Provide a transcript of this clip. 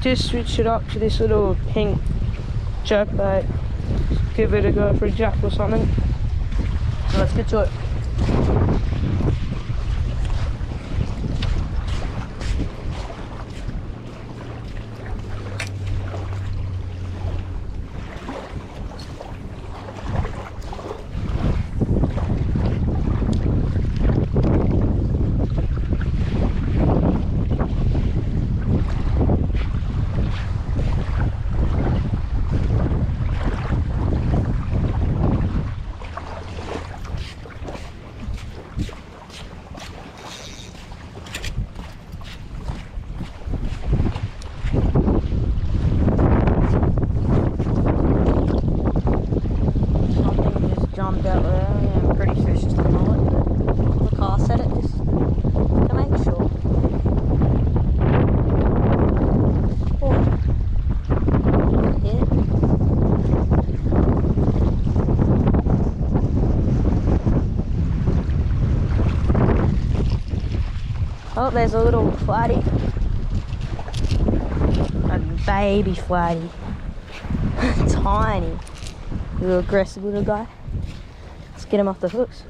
just switched it up to this little pink jerkbait. Give it a go for a jack or something. So let's get to it. Jumped out there. Yeah, I'm pretty sure it's just a mullet, but the car said it just to make sure. Oh. Yeah. Oh, there's a little flatty. A baby flatty. Tiny. Little aggressive little guy. Let's get him off the hooks.